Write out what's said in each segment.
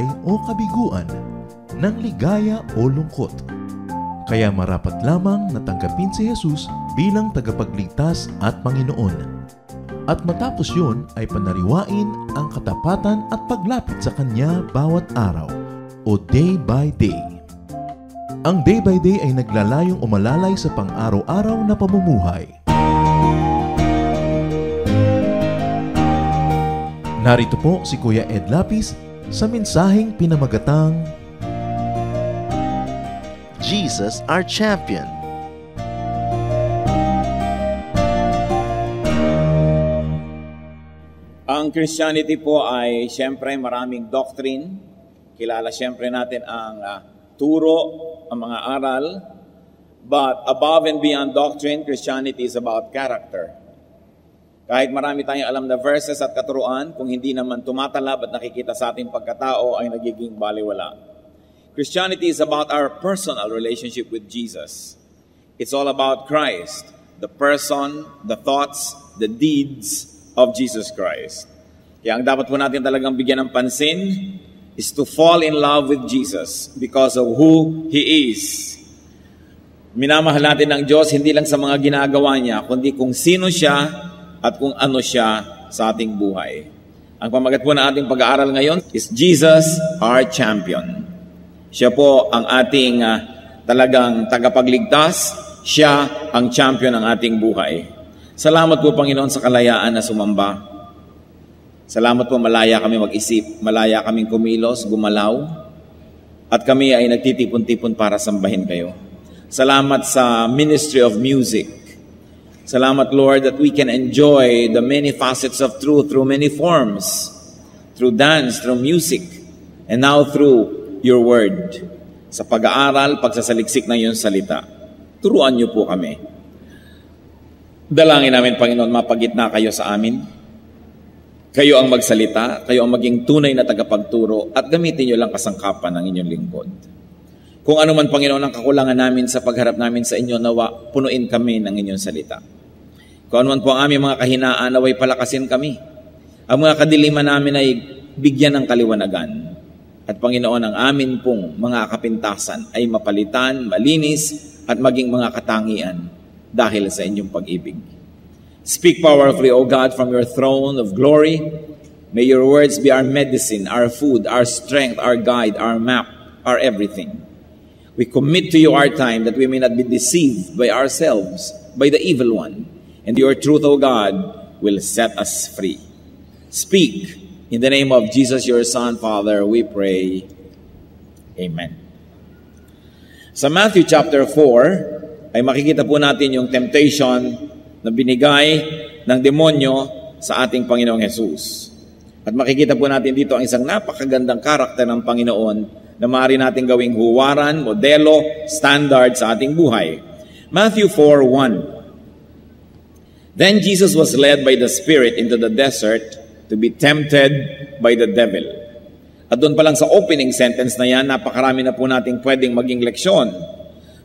buhay o kabiguan, ng ligaya o lungkot. Kaya marapat lamang na tanggapin si Jesus bilang tagapagligtas at Panginoon. At matapos yun ay panariwain ang katapatan at paglapit sa Kanya bawat araw o day by day. Ang day by day ay naglalayong umalalay sa pang-araw-araw na pamumuhay. Narito po si Kuya Ed Lapis sa mensaheng pinamagatang Jesus our Champion. Ang Christianity po ay siyempre maraming doctrine. Kilala siyempre natin ang turo, ang mga aral. But above and beyond doctrine, Christianity is about character. Kahit marami tayong alam na verses at katuruan, kung hindi naman tumatalab at nakikita sa ating pagkatao ay nagiging baliwala. Christianity is about our personal relationship with Jesus. It's all about Christ, the person, the thoughts, the deeds of Jesus Christ. Kaya ang dapat po natin talagang bigyan ng pansin is to fall in love with Jesus because of who He is. Minamahal natin ng Diyos hindi lang sa mga ginagawa niya, kundi kung sino siya at kung ano siya sa ating buhay. Ang pamagat po ng ating pag-aaral ngayon is Jesus our Champion. Siya po ang ating talagang tagapagligtas. Siya ang champion ng ating buhay. Salamat po, Panginoon, sa kalayaan na sumamba. Salamat po, malaya kami mag-isip, malaya kaming kumilos, gumalaw, at kami ay nagtitipon-tipon para sambahin kayo. Salamat sa Ministry of Music. Salamat, Lord, that we can enjoy the many facets of truth through many forms, through dance, through music, and now through your word. Sa pag-aaral, pagsasaliksik ng iyong salita. Turuan niyo po kami. Dalangin namin, Panginoon, mapagitna kayo sa amin. Kayo ang magsalita, kayo ang maging tunay na tagapagturo, at gamitin niyo lang kasangkapan ng inyong lingkod. Kung ano man, Panginoon, ang kakulangan namin sa pagharap namin sa inyo, nawa, punuin kami ng inyong salita. Kung ano man po ang aming mga kahinaan, naway palakasin kami. Ang mga kadiliman namin ay bigyan ng kaliwanagan. At Panginoon, ang amin pong mga kapintasan ay mapalitan, malinis, at maging mga katangian dahil sa inyong pag-ibig. Speak powerfully, O God, from your throne of glory. May your words be our medicine, our food, our strength, our guide, our map, our everything. We commit to you our time that we may not be deceived by ourselves, by the evil one. And your truth, O God, will set us free. Speak. In the name of Jesus, your Son, Father, we pray. Amen. Sa Matthew chapter 4, ay makikita po natin yung temptation na binigay ng demonyo sa ating Panginoong Jesus. At makikita po natin dito ang isang napakagandang karakter ng Panginoon na maaari natin gawing huwaran, modelo, standard sa ating buhay. Matthew 4:1. Then Jesus was led by the Spirit into the desert to be tempted by the devil. At doon pa lang sa opening sentence na yan, napakarami na po nating pwedeng maging leksyon.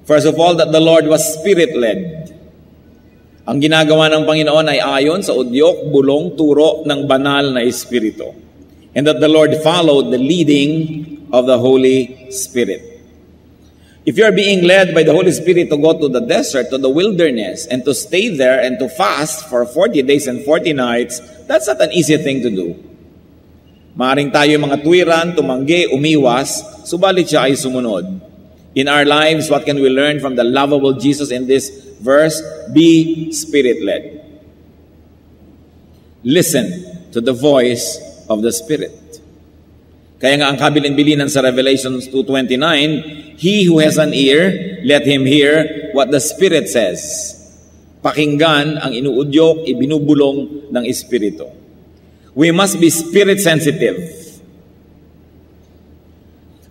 First of all, that the Lord was Spirit-led. Ang ginagawa ng Panginoon ay ayon sa udyok, bulong, turo ng banal na Espiritu. And that the Lord followed the leading of the Holy Spirit. If you are being led by the Holy Spirit to go to the desert, to the wilderness, and to stay there and to fast for 40 days and 40 nights, that's not an easy thing to do. Maaring tayo mga tuwiran, tumanggi, umiwas, subalit siya ay sumunod. In our lives, what can we learn from the lovable Jesus in this verse? Be Spirit-led. Listen to the voice of the Spirit. Kaya nga ang kabilin-bilinan sa Revelation 2:29, he who has an ear, let him hear what the Spirit says. Pakinggan ang inuudyok, ibinubulong ng Espiritu. We must be Spirit sensitive.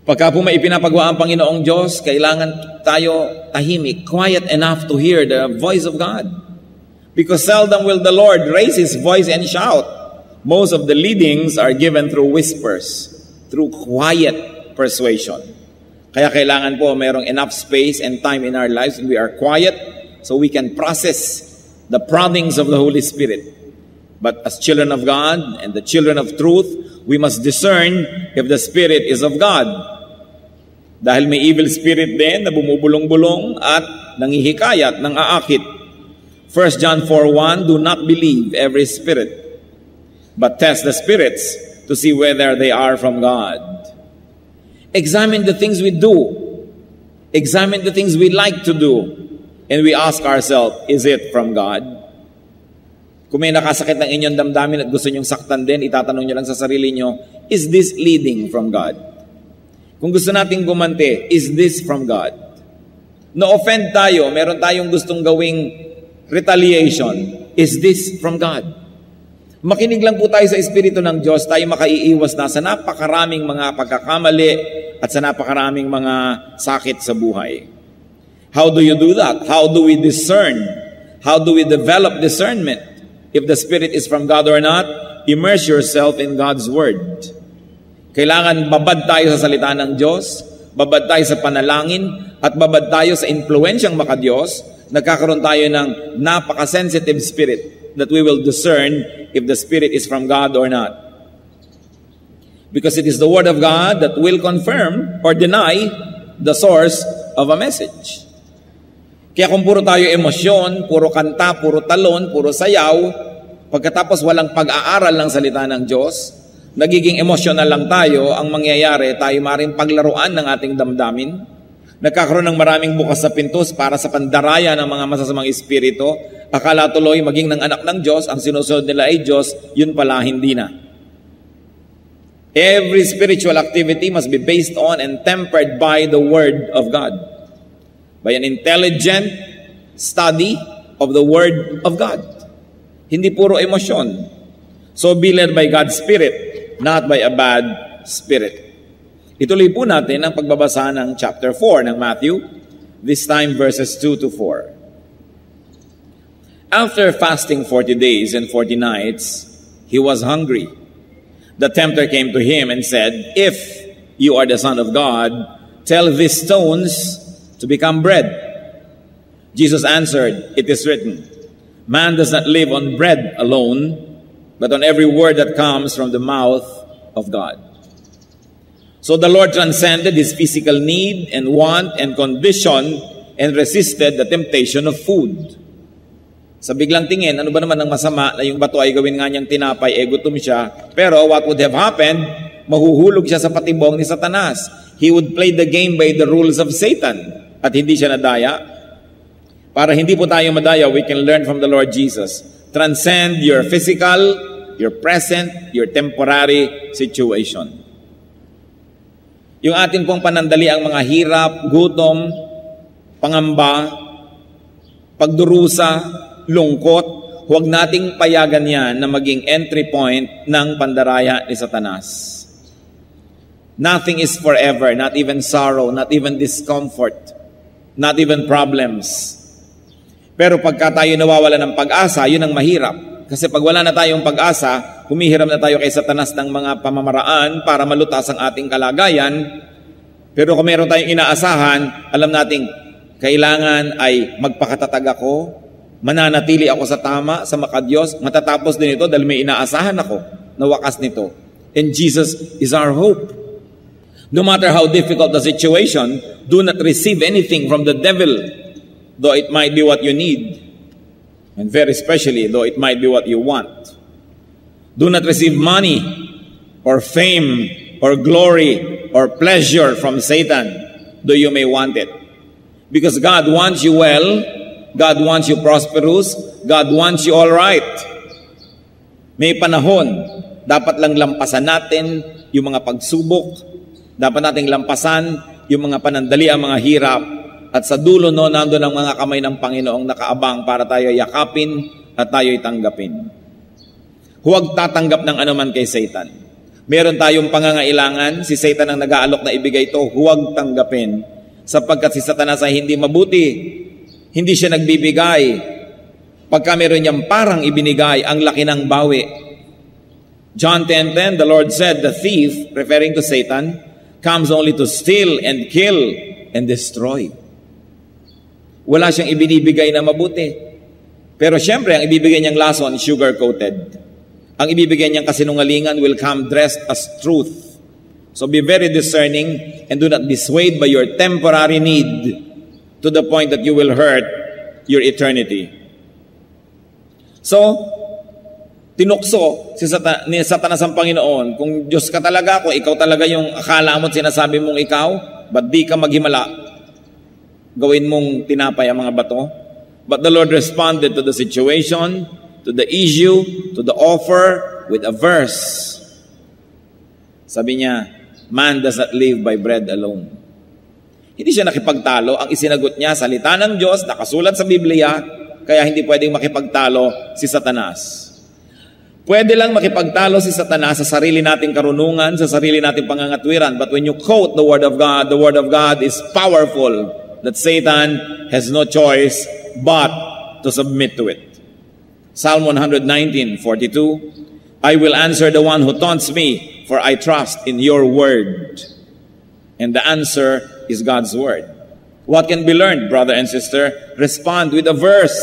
Pagka po may ipinapagawa ang Panginoong Diyos, kailangan tayo tahimik, quiet enough to hear the voice of God. Because seldom will the Lord raise His voice and shout. Most of the leadings are given through whispers, through quiet persuasion. Kaya kailangan po mayroong enough space and time in our lives when we are quiet so we can process the proddings of the Holy Spirit. But as children of God and the children of truth, we must discern if the spirit is of God. Dahil may evil spirit din na bumubulong-bulong at nangihikayat, nang-aakit. 1 John 4:1, do not believe every spirit, but test the spirits to see whether they are from God. Examine the things we do. Examine the things we like to do. And we ask ourselves, is it from God? Kung may nakasakit ng inyong damdamin at gusto nyong saktan din, itatanong nyo lang sa sarili nyo, is this leading from God? Kung gusto nating gumante, is this from God? Na-offend tayo, meron tayong gustong gawing retaliation, is this from God? Makinig lang po tayo sa Espiritu ng Diyos, tayo makaiiwas na sa napakaraming mga pagkakamali at sa napakaraming mga sakit sa buhay. How do you do that? How do we discern? How do we develop discernment? If the Spirit is from God or not, immerse yourself in God's Word. Kailangan babad tayo sa salita ng Diyos, babad tayo sa panalangin, at babad tayo sa impluensyang makadiyos, nagkakaroon tayo ng napaka-sensitive spirit that we will discern if the Spirit is from God or not. Because it is the Word of God that will confirm or deny the source of a message. Kaya kung puro tayo emosyon, puro kanta, puro talon, puro sayaw, pagkatapos walang pag-aaral ng salita ng Diyos, nagiging emosyonal lang tayo, ang mangyayari, tayo maaaring paglaruan ng ating damdamin, nagkakaroon ng maraming bukas sa pintos para sa pandaraya ng mga masasamang espiritu, akala tuloy maging ng anak ng Diyos, ang sinusunod nila ay Diyos, yun pala hindi na. Every spiritual activity must be based on and tempered by the Word of God. By an intelligent study of the Word of God. Hindi puro emosyon. So be led by God's Spirit, not by a bad spirit. Ituloy po natin ang pagbabasa ng chapter 4 ng Matthew, this time verses 2 to 4. After fasting 40 days and 40 nights, he was hungry. The tempter came to him and said, if you are the Son of God, tell these stones to become bread. Jesus answered, it is written, man does not live on bread alone, but on every word that comes from the mouth of God. So the Lord transcended his physical need and want and condition and resisted the temptation of food. Sa biglang tingin, ano ba naman ang masama na yung bato ay gawin nga niyang tinapay, gutom siya. Pero what would have happened? Mahuhulog siya sa patibong ni Satanas. He would play the game by the rules of Satan. At hindi siya nadaya. Para hindi po tayo madaya, we can learn from the Lord Jesus. Transcend your physical, your present, your temporary situation. Yung atin pong panandali ang mga hirap, gutom, pangamba, pagdurusa, lungkot, huwag nating payagan yan na maging entry point ng pandaraya ni Satanas. Nothing is forever, not even sorrow, not even discomfort, not even problems. Pero pagka tayo nawawala ng pag-asa, yun ang mahirap. Kasi pag wala na tayong pag-asa, humihiram na tayo kay Satanas ng mga pamamaraan para malutas ang ating kalagayan. Pero kung meron tayong inaasahan, alam nating kailangan ay magpakatatag ako, mananatili ako sa tama, sa makadiyos, matatapos din ito dahil may inaasahan ako na wakas nito. And Jesus is our hope. No matter how difficult the situation, do not receive anything from the devil, though it might be what you need. And very especially, though it might be what you want. Do not receive money or fame or glory or pleasure from Satan, though you may want it. Because God wants you well, God wants you prosperous, God wants you all right. May panahon, dapat lang lampasan natin yung mga pagsubok, dapat nating lampasan yung mga panandali, ang mga hirap, at sa dulo no, nandun ang mga kamay ng Panginoong nakaabang para tayo yakapin at tayo'y tanggapin. Huwag tatanggap ng anuman kay Satan. Meron tayong pangangailangan, si Satan ang nag-aalok na ibigay ito, huwag tanggapin. Sapagkat si Satanas ay hindi mabuti, hindi siya nagbibigay. Pagka meron niyang parang ibinigay, ang laki ng bawi. John 10:10, the Lord said, the thief, referring to Satan, comes only to steal and kill and destroy. Wala siyang ibinibigay na mabuti. Pero siyempre, ang ibibigay niyang lason, sugar-coated. Ang ibibigay niyang kasinungalingan will come dressed as truth. So be very discerning and do not be swayed by your temporary need to the point that you will hurt your eternity. So, tinukso ni Satanas ang Panginoon, kung Diyos ka talaga, kung ikaw talaga yung akala mo at sinasabi mong ikaw, ba't di ka maghimala? Gawin mong tinapay ang mga bato. But the Lord responded to the situation, to the issue, to the offer with a verse. Sabi niya, man does not live by bread alone. Hindi siya nakipagtalo. Ang isinagot niya, salita ng Diyos, nakasulat sa Biblia, kaya hindi pwedeng makipagtalo si Satanas. Pwede lang makipagtalo si Satanas sa sarili nating karunungan, sa sarili nating pangangatwiran. But when you quote the Word of God is powerful, that Satan has no choice but to submit to it. Psalm 119:42, I will answer the one who taunts me, for I trust in your word. And the answer is God's word. What can be learned, brother and sister? Respond with a verse.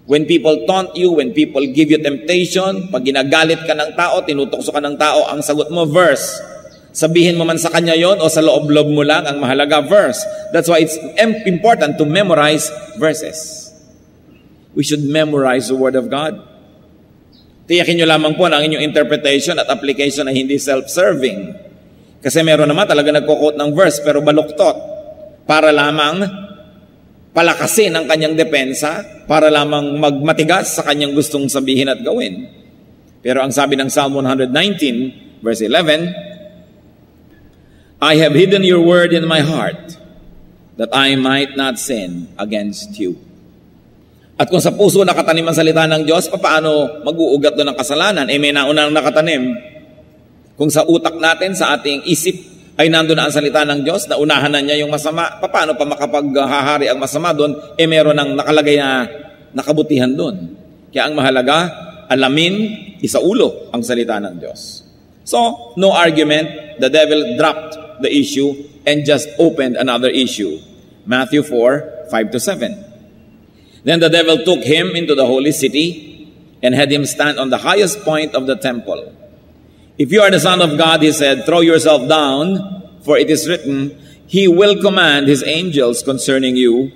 When people taunt you, when people give you temptation, pag ginagalit ka ng tao, tinutokso ka ng tao, ang sagot mo, verse. Sabihin mo man sa kanya yon o sa loob-loob mo lang, ang mahalaga, verse. That's why it's important to memorize verses. We should memorize the Word of God. Tiyakin nyo lamang po na ang inyong interpretation at application ay hindi self-serving. Kasi meron naman talaga nagko-quote ng verse pero baluktot para lamang palakasin ang kanyang depensa, para lamang magmatigas sa kanyang gustong sabihin at gawin. Pero ang sabi ng Psalm 119, verse 11, I have hidden your word in my heart, that I might not sin against you. At kung sa puso nakatanim ang salita ng Diyos, paano mag-uugat doon ng kasalanan? May naunang nakatanim. Kung sa utak natin, sa ating isip, ay nandun na ang salita ng Diyos, na unahan na niya yung masama, paano pa makapaghahari ang masama doon, meron ng nakalagay na nakabutihan doon. Kaya ang mahalaga, alamin, isaulo ang salita ng Diyos. So, no argument, the devil dropped the issue and just opened another issue. Matthew 4:5-7. Then the devil took him into the holy city and had him stand on the highest point of the temple. If you are the Son of God, he said, throw yourself down, for it is written, he will command his angels concerning you,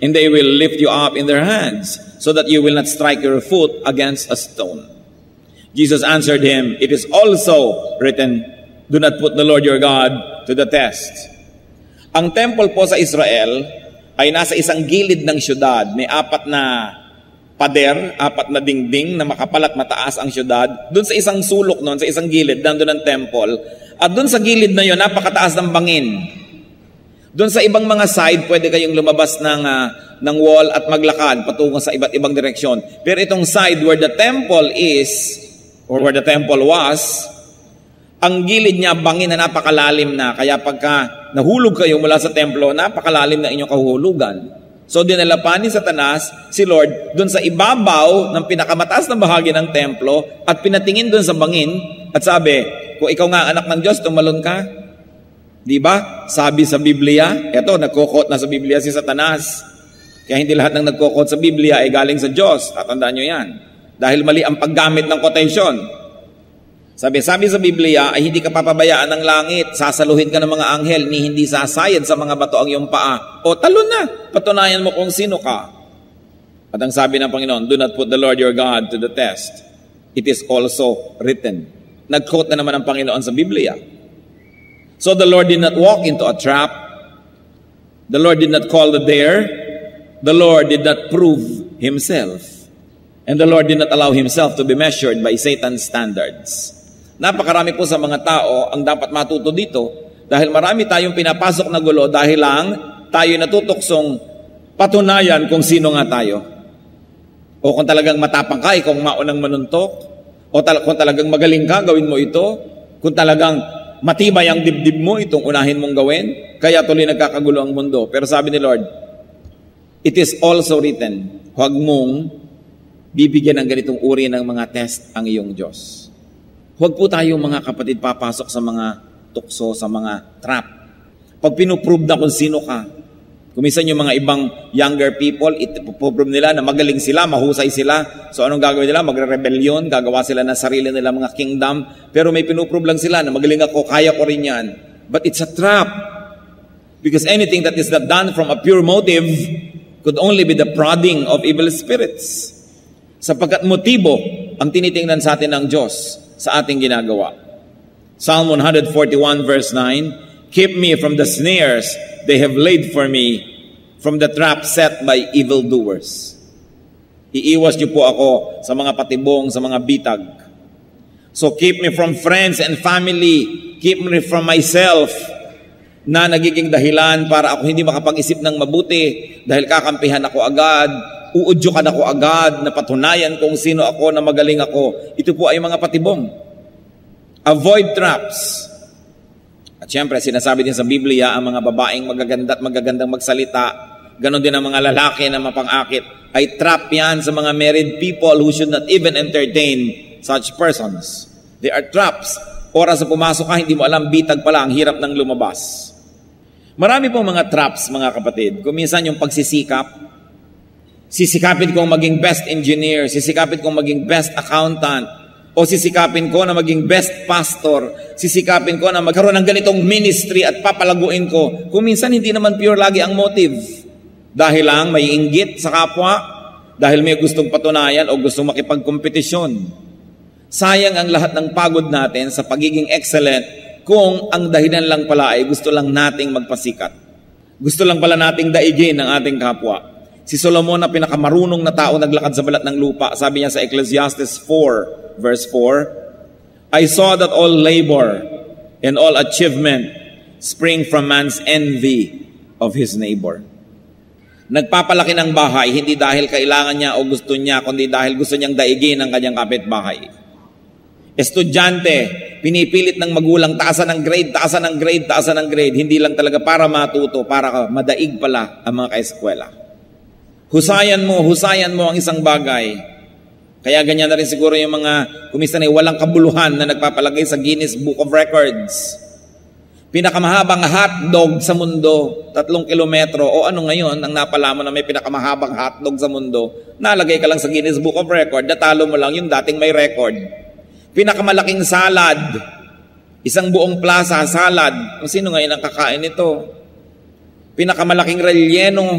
and they will lift you up in their hands, so that you will not strike your foot against a stone. Jesus answered him, it is also written, do not put the Lord your God to the test. Ang temple po sa Israel ay nasa isang gilid ng syudad. May 4 na pader, 4 na dingding na makapal at mataas ang syudad. Doon sa isang sulok noon, sa isang gilid, nandun ang temple. At doon sa gilid na yon, napakataas ng bangin. Doon sa ibang mga side, pwede kayong lumabas ng wall at maglakad patungo sa iba't ibang direksyon. Pero itong side where the temple is, or where the temple was, ang gilid niya bangin na napakalalim na. Kaya pagka nahulog kayo mula sa templo, napakalalim na inyong kahuhulugan. So dinala pa ni Satanas si Lord doon sa ibabaw ng pinakamataas na bahagi ng templo at pinatingin doon sa bangin at sabi, kung ikaw nga anak ng Diyos, tumalon ka. Di ba? Sabi sa Biblia, eto, nagkukot na sa Biblia si Satanas. Kaya hindi lahat ng nagkukot sa Biblia ay galing sa Diyos. Tatandaan nyo yan. Dahil mali ang paggamit ng quotation. Sabi sa Biblia ay hindi ka papabayaan ng langit, sasaluhin ka ng mga anghel, ni hindi sasayad sa mga bato ang iyong paa. O talon na, patunayan mo kung sino ka. At ang sabi ng Panginoon, do not put the Lord your God to the test. It is also written. Nag-quote na naman ang Panginoon sa Biblia. So the Lord did not walk into a trap. The Lord did not call the dare. The Lord did not prove himself. And the Lord did not allow himself to be measured by Satan's standards. Napakarami po sa mga tao ang dapat matuto dito dahil marami tayong pinapasok na gulo dahil lang tayo natutuksong patunayan kung sino nga tayo. O kung talagang matapang ka, kung maunang manuntok. O kung talagang magaling ka, gawin mo ito. Kung talagang matibay ang dibdib mo, itong unahin mong gawin. Kaya tuloy nagkakagulo ang mundo. Pero sabi ni Lord, it is also written, huwag mong bibigyan ng ganitong uri ng mga test ang iyong Diyos. Huwag po tayo mga kapatid papasok sa mga tukso, sa mga trap. Pag pinuprove na kung sino ka, Kuminsan yung mga ibang younger people, problem nila na magaling sila, mahusay sila. So anong gagawin nila? Magre-rebellion, gagawa sila ng sarili nila mga kingdom. Pero may pinuprove lang sila na magaling ako, kaya ko rin yan. But it's a trap. Because anything that is not done from a pure motive could only be the prodding of evil spirits. Sapagkat motibo ang tinitingnan sa atin ng Diyos sa ating ginagawa. Psalm 141 verse 9, keep me from the snares they have laid for me, from the trap set by evildoers. Iiwas niyo po ako sa mga patibong, sa mga bitag. So keep me from friends and family, keep me from myself, na nagiging dahilan para ako hindi makapag-isip ng mabuti dahil kakampihan ako agad, uudyukan ako agad, na patunayan kung sino ako, na magaling ako. Ito po ay mga patibong. Avoid traps. At syempre, sinasabi din sa Biblia, ang mga babaeng magaganda at magagandang magsalita, ganon din ang mga lalaki na mapang-akit, ay trap yan sa mga married people who should not even entertain such persons. They are traps. Oras na pumasok ka, hindi mo alam, bitag pala, ang hirap ng lumabas. Marami pong mga traps, mga kapatid. Kuminsan yung pagsisikap, sisikapin kong maging best engineer, sisikapin kong maging best accountant, o sisikapin ko na maging best pastor, sisikapin ko na magkaroon ng ganitong ministry at papalaguin ko. Kuminsan hindi naman pure lagi ang motive. Dahil lang may inggit sa kapwa, dahil may gustong patunayan o gustong makipagkompetisyon. Sayang ang lahat ng pagod natin sa pagiging excellent kung ang dahilan lang pala ay gusto lang nating magpasikat. Gusto lang pala nating daigin ang ating kapwa. Si Solomon na pinakamarunong na tao naglakad sa balat ng lupa, sabi niya sa Ecclesiastes 4, verse 4, I saw that all labor and all achievement spring from man's envy of his neighbor. Nagpapalaki ng bahay, hindi dahil kailangan niya o gusto niya, kundi dahil gusto niyang daigin ang kanyang kapitbahay. Estudyante, pinipilit ng magulang, taasan ng grade, taasan ng grade, taasan ng grade. Hindi lang talaga para matuto, para madaig pala ang mga kaeskwela. Husayan mo ang isang bagay. Kaya ganyan na rin siguro yung mga kuminsan ay walang kabuluhan na nagpapalagay sa Guinness Book of Records. Pinakamahabang hotdog sa mundo, 3 kilometro. O ano ngayon, ang napala mo na may pinakamahabang hotdog sa mundo, nalagay ka lang sa Guinness Book of Records, natalo mo lang yung dating may record. Pinakamalaking salad, isang buong plaza, salad. Sino ngayon ang kakain nito? Pinakamalaking relleno,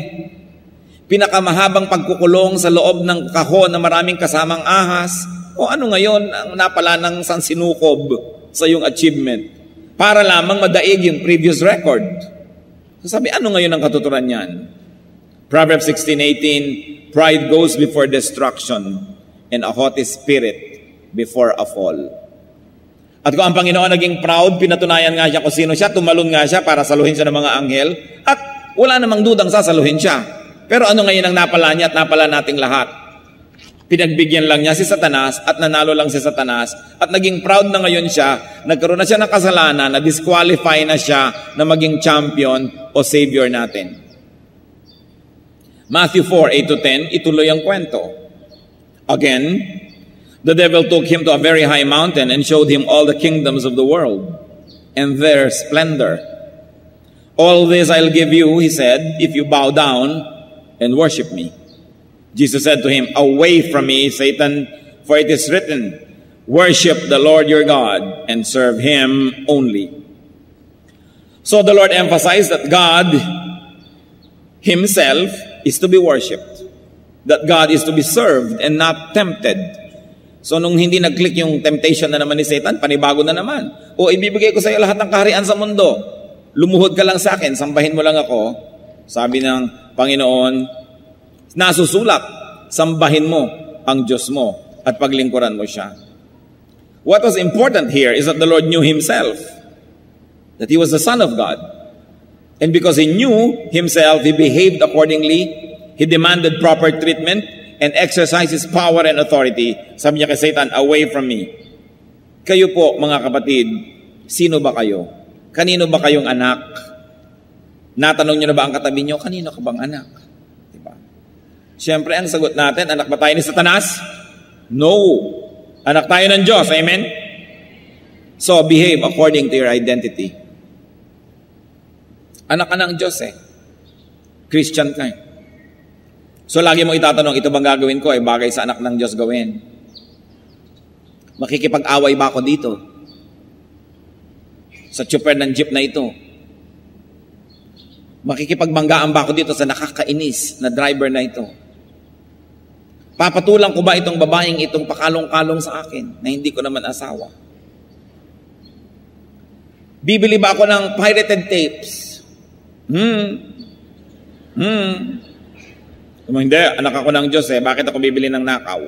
pinakamahabang pagkukulong sa loob ng kahon na maraming kasamang ahas. O ano ngayon ang napala ng sansinukob sa iyong achievement? Para lamang madaig yung previous record. So sabi, ano ngayon ang katuturan niyan? Proverbs 16:18, pride goes before destruction and a haughty spirit before a fall. At kung ang Panginoon naging proud, pinatunayan nga siya kung sino siya, tumalon nga siya para saluhin siya ng mga anghel, at wala namang dudang sasaluhin siya. Pero ano ngayon ang napala niya at napala nating lahat? Pinagbigyan lang niya si Satanas at nanalo lang si Satanas at naging proud na ngayon siya, nagkaroon na siya ng kasalanan, na disqualify na siya na maging champion o savior natin. Matthew 4:8-10, ituloy ang kwento. Again, the devil took him to a very high mountain and showed him all the kingdoms of the world and their splendor. All this I'll give you, he said, if you bow down and worship me. Jesus said to him, away from me, Satan, for it is written, worship the Lord your God and serve him only. So the Lord emphasized that God himself is to be worshipped, that God is to be served and not tempted. So nung hindi nag-click yung temptation na naman ni Satan, panibago na naman. O ibibigay ko sa iyo lahat ng kaharian sa mundo. Lumuhod ka lang sa akin, sambahin mo lang ako. Sabi ng Panginoon, nasusulat, sambahin mo ang Diyos mo at paglingkuran mo siya. What was important here is that the Lord knew himself, that he was the Son of God. And because he knew himself, he behaved accordingly. He demanded proper treatment and exercised his power and authority. Sabi niya kay Satan, away from me. Kayo po, mga kapatid, sino ba kayo? Kanino ba kayong anak? Natanong niyo na ba ang katabi niyo, kanino ka bang anak? Diba? Siyempre, ang sagot natin, anak ba tayo ni Satanas? No. Anak tayo ng Diyos. Amen? So, behave according to your identity. Anak ka ng Diyos eh. Christian ka eh. So lagi mo itatanong, ito bang gagawin ko ay bagay sa anak ng Diyos gawin? Makikipag-away ba ako dito? Sa tsuper ng jeep na ito? Makikipagbanggaan ba ako dito sa nakakainis na driver na ito? Papatulang ko ba itong babaeng itong pakalong-kalong sa akin na hindi ko naman asawa? Bibili ba ako ng pirated tapes? Kung hindi, anak ako ng Diyos bakit ako bibili ng nakaw?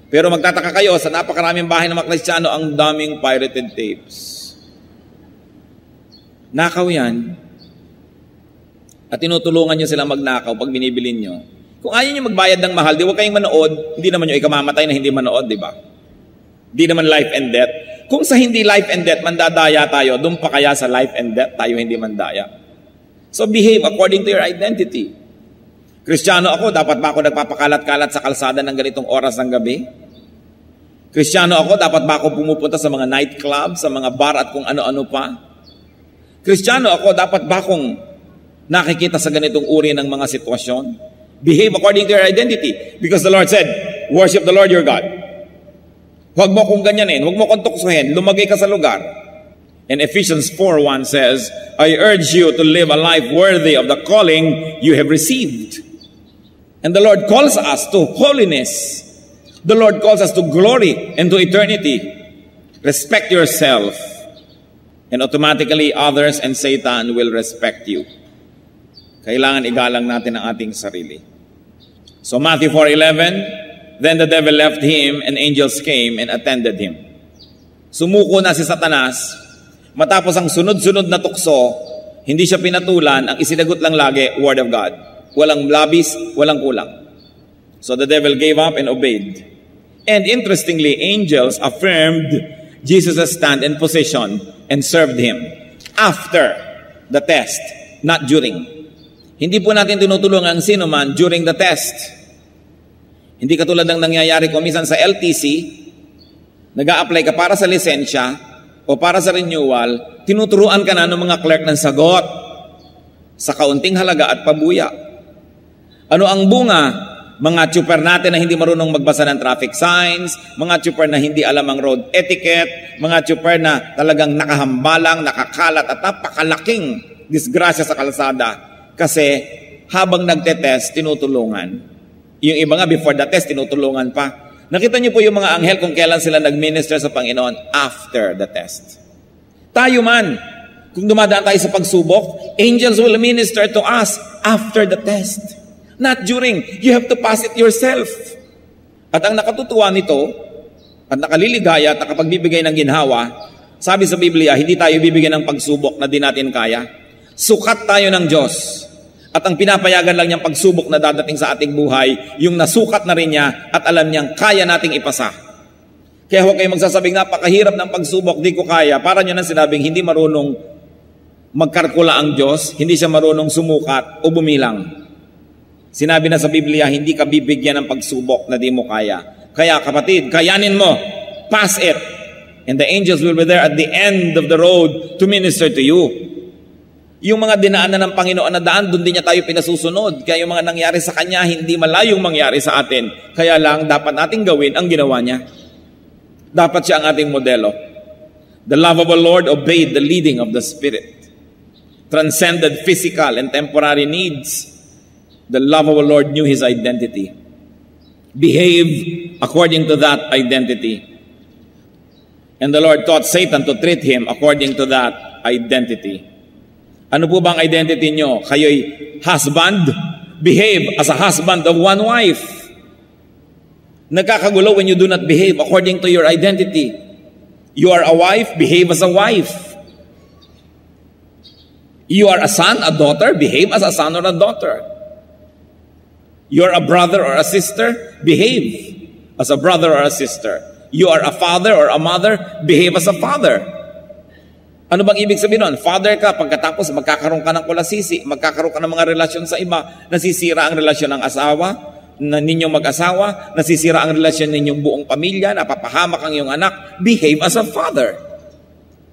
Pero magtataka kayo, sa napakaraming bahay ng mga Kristiyano, ang daming pirated tapes. Nakaw yan. At tinutulungan nyo silang magnakaw pag binibili nyo. Kung ayaw nyo magbayad ng mahal, di huwag kayong manood, hindi naman nyo ikamamatay na hindi manood, di ba? Di naman life and death. Kung sa hindi life and death, mandadaya tayo, doon pa kaya sa life and death tayo hindi mandaya. So behave according to your identity. Kristiyano ako, dapat ba ako nagpapakalat-kalat sa kalsada ng ganitong oras ng gabi? Kristiyano ako, dapat ba ako pumupunta sa mga nightclub, sa mga bar at kung ano-ano pa? Kristiyano ako, dapat ba akong nakikita sa ganitong uri ng mga sitwasyon? Behave according to your identity. Because the Lord said, worship the Lord your God. Huwag mo kong ganyanin, huwag mo kong tuksohin, lumagay ka sa lugar. And Ephesians 4:1 says, I urge you to live a life worthy of the calling you have received. And the Lord calls us to holiness. The Lord calls us to glory and to eternity. Respect yourself. And automatically others and Satan will respect you. Kailangan igalang natin ang ating sarili. So Matthew 4:11, then the devil left him and angels came and attended him. Sumuko na si Satanas. Matapos ang sunod-sunod na tukso, hindi siya pinatulan, ang isinagot lang lagi, Word of God. Walang labis, walang kulang. So the devil gave up and obeyed. And interestingly, angels affirmed Jesus' stand and position and served him after the test, not during. Hindi po natin tinutulungan ang sino man during the test. Hindi katulad ng nangyayari ko minsan sa LTC, nag-a-apply ka para sa lisensya o para sa renewal, tinuturuan ka na ng mga clerk ng sagot sa kaunting halaga at pabuya. Ano ang bunga? Mga tsuper natin na hindi marunong magbasa ng traffic signs, mga tsuper na hindi alam ang road etiquette, mga tsuper na talagang nakahambalang, nakakalat at napakalaking disgrasya sa kalsada. Kasi habang nagtetest, tinutulungan. Yung iba nga before the test, tinutulungan pa. Nakita niyo po yung mga anghel kung kailan sila nag-minister sa Panginoon after the test. Tayo man, kung dumadaan tayo sa pagsubok, angels will minister to us after the test. Not during. You have to pass it yourself. At ang nakatutuwa nito, at nakaliligaya at nakapagbibigay ng ginhawa, sabi sa Biblia, hindi tayo bibigyan ng pagsubok na di natin kaya. Sukat tayo ng Diyos. At ang pinapayagan lang niyang pagsubok na dadating sa ating buhay, yung nasukat na rin niya at alam niyang kaya nating ipasa. Kaya huwag kayong magsasabing napakahirap ng pagsubok, di ko kaya. Para niyo nang sinabing hindi marunong magkalkula ang Diyos, hindi siya marunong sumukat o bumilang. Sinabi na sa Biblia, hindi ka bibigyan ng pagsubok na di mo kaya. Kaya kapatid, kayanin mo. Pass it. And the angels will be there at the end of the road to minister to you. Yung mga dinaanan ng Panginoon na daan, doon din niya tayo pinasusunod. Kaya yung mga nangyari sa Kanya, hindi malayong mangyari sa atin. Kaya lang, dapat nating gawin ang ginawa niya. Dapat siya ang ating modelo. The lovable Lord obeyed the leading of the Spirit. Transcended physical and temporary needs. The lovable Lord knew his identity. Behave according to that identity. And the Lord taught Satan to treat him according to that identity. Ano po bang identity nyo? Kayo'y husband? Behave as a husband of one wife. Nagkakagulo when you do not behave according to your identity. You are a wife, behave as a wife. You are a son, a daughter, behave as a son or a daughter. You are a brother or a sister, behave as a brother or a sister. You are a father or a mother, behave as a father. Ano bang ibig sabihin nun? Father ka, pagkatapos magkakaroon ka ng kulasisi, magkakaroon ka ng mga relasyon sa iba, nasisira ang relasyon ng asawa, na ninyong mag-asawa, nasisira ang relasyon ninyong buong pamilya, napapahamak ang iyong anak, behave as a father.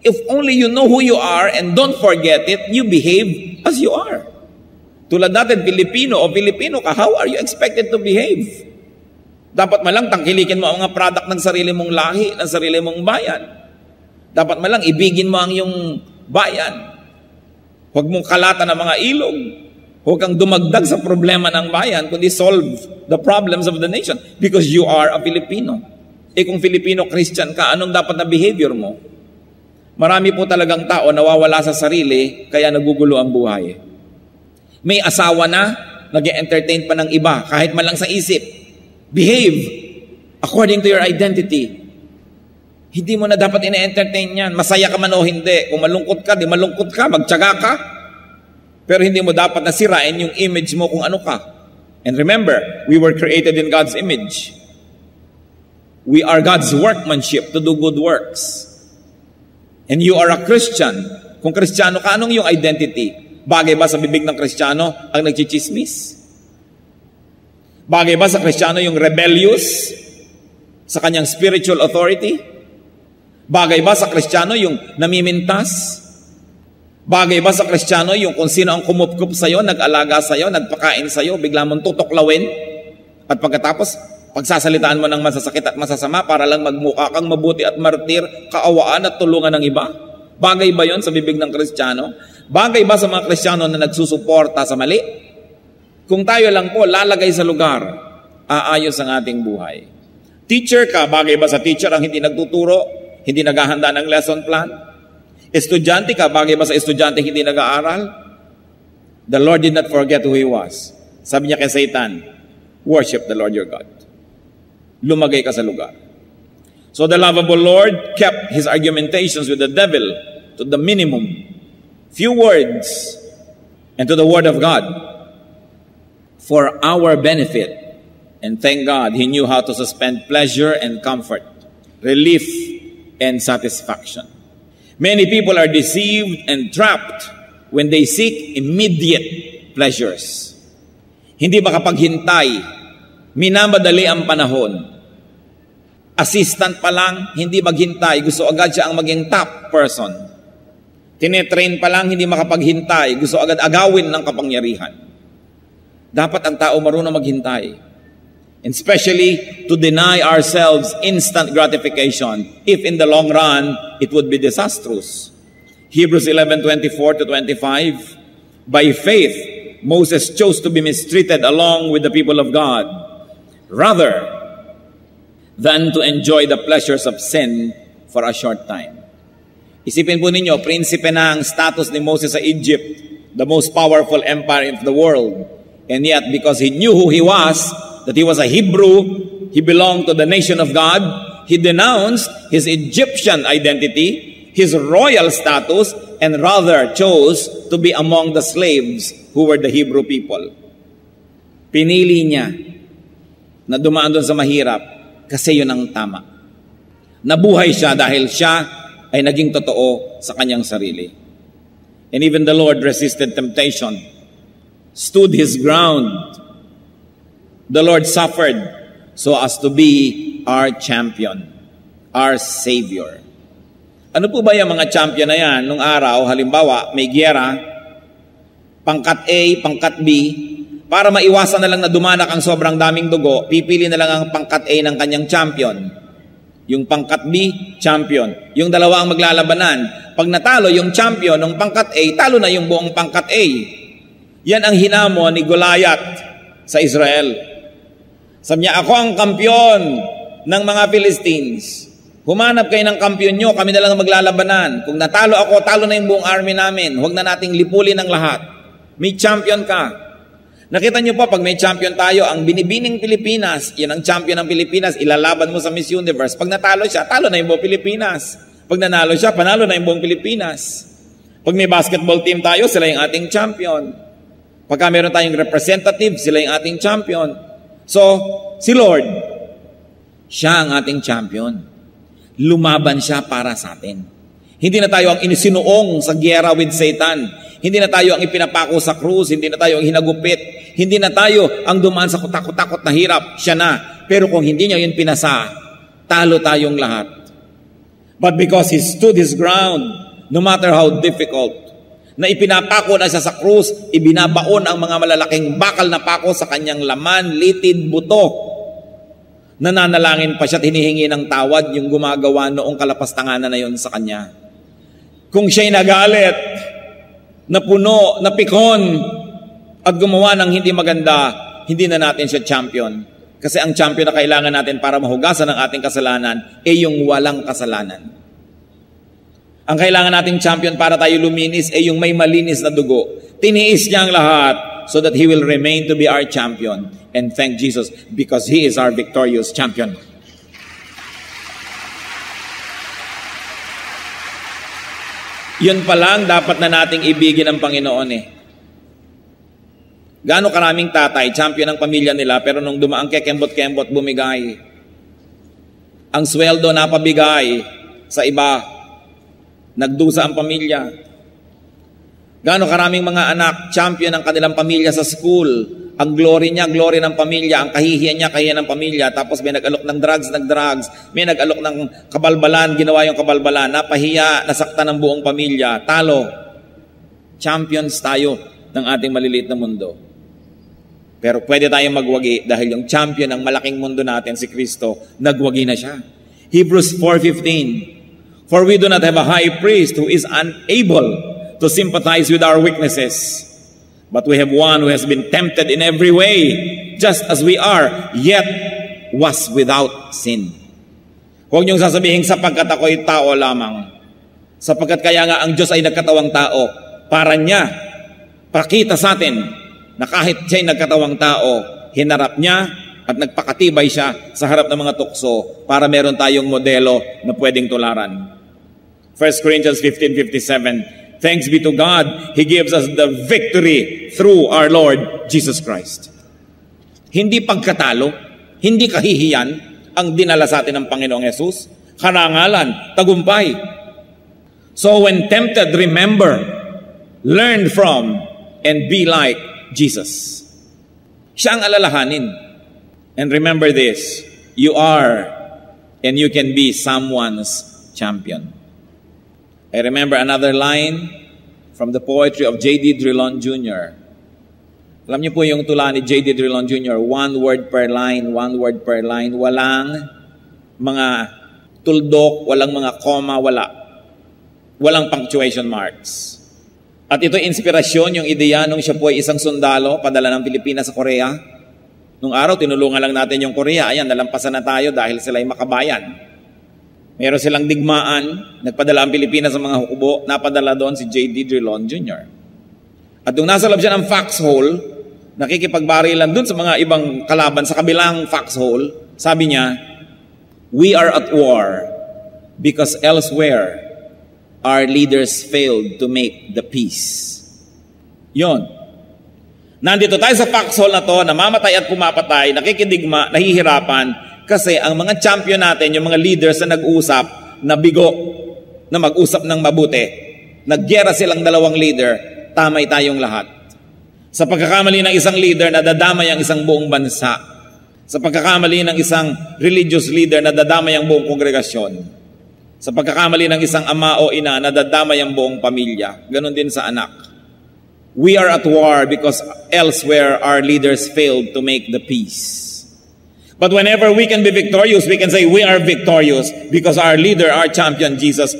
If only you know who you are and don't forget it, you behave as you are. Tulad natin, Pilipino ka, how are you expected to behave? Dapat malang tangkilikin mo ang mga product ng sarili mong lahi, ng sarili mong bayan. Dapat malang ibigin mo ang iyong bayan. Huwag mong kalatan ng mga ilog. Huwag kang dumagdag sa problema ng bayan, kundi solve the problems of the nation because you are a Filipino. Kung Filipino Christian ka, anong dapat na behavior mo? Marami po talagang tao nawawala sa sarili, kaya nagugulo ang buhay. May asawa na, nag-entertain pa ng iba, kahit man lang sa isip. Behave according to your identity. Hindi mo na dapat ina-entertain yan. Masaya ka man o hindi. Kung malungkot ka, di malungkot ka, magtiyaga ka. Pero hindi mo dapat nasirain yung image mo kung ano ka. And remember, we were created in God's image. We are God's workmanship to do good works. And you are a Christian. Kung Kristiyano ka, anong yung identity? Bagay ba sa bibig ng Kristiyano ang nagchichismis? Bagay ba sa Kristiyano yung rebellious sa kanyang spiritual authority? Bagay ba sa Kristiyano yung namimintas? Bagay ba sa Kristiyano yung kung sino ang kumupkup sa'yo, nag-alaga sa'yo, nagpakain sa'yo, bigla mong tutuklawin? At pagkatapos, pagsasalitaan mo ng masasakit at masasama para lang magmukha kang mabuti at martir, kaawaan at tulungan ng iba? Bagay ba yon sa bibig ng Kristiyano? Bagay ba sa mga Kristiyano na nagsusuporta sa mali? Kung tayo lang po lalagay sa lugar, aayos ang ating buhay. Teacher ka, bagay ba sa teacher ang hindi nagtuturo, hindi naghahanda ng lesson plan? Estudyante ka, bagay ba sa estudyante hindi nag-aaral? The Lord did not forget who He was. Sabi niya kay Satan, worship the Lord your God. Lumagay ka sa lugar. So the lovable Lord kept His argumentations with the devil to the minimum. Few words and to the Word of God. For our benefit. And thank God, He knew how to suspend pleasure and comfort, relief and satisfaction. Many people are deceived and trapped when they seek immediate pleasures. Hindi makapaghintay, minamadali ang panahon. Assistant pa lang, hindi maghintay, gusto agad siya ang maging top person. Tinetrain pa lang, hindi makapaghintay, gusto agad agawin ng kapangyarihan. Dapat ang tao marunong maghintay. And especially to deny ourselves instant gratification if in the long run it would be disastrous. Hebrews 11:24 to 25. By faith, Moses chose to be mistreated along with the people of God rather than to enjoy the pleasures of sin for a short time. Isipin po ninyo, prinsipe na ang status ni Moses sa Egypt, the most powerful empire of the world. And yet, because he knew who he was, that he was a Hebrew, he belonged to the nation of God, he denounced his Egyptian identity, his royal status, and rather chose to be among the slaves who were the Hebrew people. Pinili niya na dumaan doon sa mahirap kasi yun ang tama. Nabuhay siya dahil siya ay naging totoo sa kanyang sarili. And even the Lord resisted temptation, stood His ground. The Lord suffered so as to be our champion, our Savior. Ano po ba yung mga champion na yan? Nung araw, halimbawa, may giyera, pangkat A, pangkat B, para maiwasan na lang na dumanak ang sobrang daming dugo, pipili na lang ang pangkat A ng kanyang champion. Yung pangkat B, champion. Yung dalawa ang maglalabanan. Pag natalo yung champion ng pangkat A, talo na yung buong pangkat A. Yan ang hinamon ni Goliath sa Israel. Sabi niya, ako ang kampiyon ng mga Philistines. Humanap kayo ng kampiyon nyo, kami na lang maglalabanan. Kung natalo ako, talo na yung buong army namin. Huwag na nating lipulin ang lahat. May champion ka. Nakita niyo po, pag may champion tayo, ang binibining Pilipinas, yan ang champion ng Pilipinas, ilalaban mo sa Miss Universe. Pag natalo siya, talo na yung buong Pilipinas. Pag nanalo siya, panalo na yung buong Pilipinas. Pag may basketball team tayo, sila yung ating champion. Pagka meron tayong representative, sila yung ating champion. So, si Lord, siya ang ating champion. Lumaban siya para sa atin. Hindi na tayo ang inisinuong sa giyera with Satan. Hindi na tayo ang ipinapako sa krus. Hindi na tayo ang hinagupit. Hindi na tayo ang dumaan sa kutakot-takot na hirap. Siya na. Pero kung hindi niya yun pinasa, talo tayong lahat. But because He stood His ground, no matter how difficult, na ipinapako na siya sa krus, ibinabaon ang mga malalaking bakal na pako sa kanyang laman, litid, buto. Nananalangin pa siya at hinihingi ng tawad yung gumagawa noong kalapastanganan na yon sa kanya. Kung siya'y nagalit, napuno, napikon, at gumawa ng hindi maganda, hindi na natin siya champion. Kasi ang champion na kailangan natin para mahugasan ang ating kasalanan ay yung walang kasalanan. Ang kailangan nating champion para tayo luminis ay yung may malinis na dugo. Tiniis niya ang lahat so that He will remain to be our champion. And thank Jesus because He is our victorious champion. Yun pa lang dapat na nating ibigin ang Panginoon eh. Gaano karaming tatay, champion ng pamilya nila, pero nung dumaan kay kembot-kembot, bumigay. Ang sweldo na pabigay sa iba, nagdusa ang pamilya. Gaano karaming mga anak, champion ng kanilang pamilya sa school. Ang glory niya, glory ng pamilya. Ang kahihiyan niya, kahihiyan ng pamilya. Tapos may nag-alok ng drugs. May nag-alok ng kabalbalan, ginawa yung kabalbalan. Napahiya, nasaktan ng buong pamilya. Talo. Champions tayo ng ating maliliit na mundo. Pero pwede tayong magwagi dahil yung champion ng malaking mundo natin, si Kristo, nagwagi na siya. Hebrews 4:15, for we do not have a high priest who is unable to sympathize with our weaknesses, but we have one who has been tempted in every way, just as we are, yet was without sin. Huwag niyong sasabihin, sapagkat ako'y tao lamang. Sapagkat kaya nga ang Diyos ay nagkatawang tao, para niya, pakita sa atin, na kahit siya'y nagkatawang tao, hinarap niya at nagpakatibay siya sa harap ng mga tukso para meron tayong modelo na pwedeng tularan. 1 Corinthians 15:57, thanks be to God, He gives us the victory through our Lord Jesus Christ. Hindi pagkatalo, hindi kahihiyan ang dinala sa atin ng Panginoong Yesus. Karangalan, tagumpay. So when tempted, remember, learn from, and be like Jesus. Siya ang alalahanin. And remember this, you are and you can be someone's champion. I remember another line from the poetry of J.D. Drilon Jr. Alam niyo po yung tula ni J.D. Drilon Jr., one word per line, walang mga tuldok, walang mga comma, walang punctuation marks. At ito inspirasyon, yung ideya nung siya po ay isang sundalo, padala ng Pilipinas sa Korea. Nung araw, tinulungan lang natin yung Korea. Ayan, nalampasan na tayo dahil sila ay makabayan. Meron silang digmaan, nagpadala ang Pilipinas sa mga hukubo, napadala doon si J.D. Drilon Jr. At nung nasa loob siya ng foxhole, nakikipagbarilan doon sa mga ibang kalaban sa kabilang foxhole, sabi niya, we are at war because elsewhere, our leaders failed to make the peace. Yon. Nandito tayo sa foxhole na to, namamatay at pumapatay, nakikidigma, nahihirapan, kasi ang mga champion natin, yung mga leaders na nag-usap, na bigo, na mag-usap ng mabuti, nagyera silang dalawang leader, tamay tayong lahat. Sa pagkakamali ng isang leader, nadadamay ang isang buong bansa. Sa pagkakamali ng isang religious leader, nadadamay ang buong kongregasyon. Sa pagkakamali ng isang ama o ina, nadadamay ang buong pamilya. Ganon din sa anak. We are at war because elsewhere our leaders failed to make the peace. But whenever we can be victorious, we can say we are victorious because our leader, our champion, Jesus,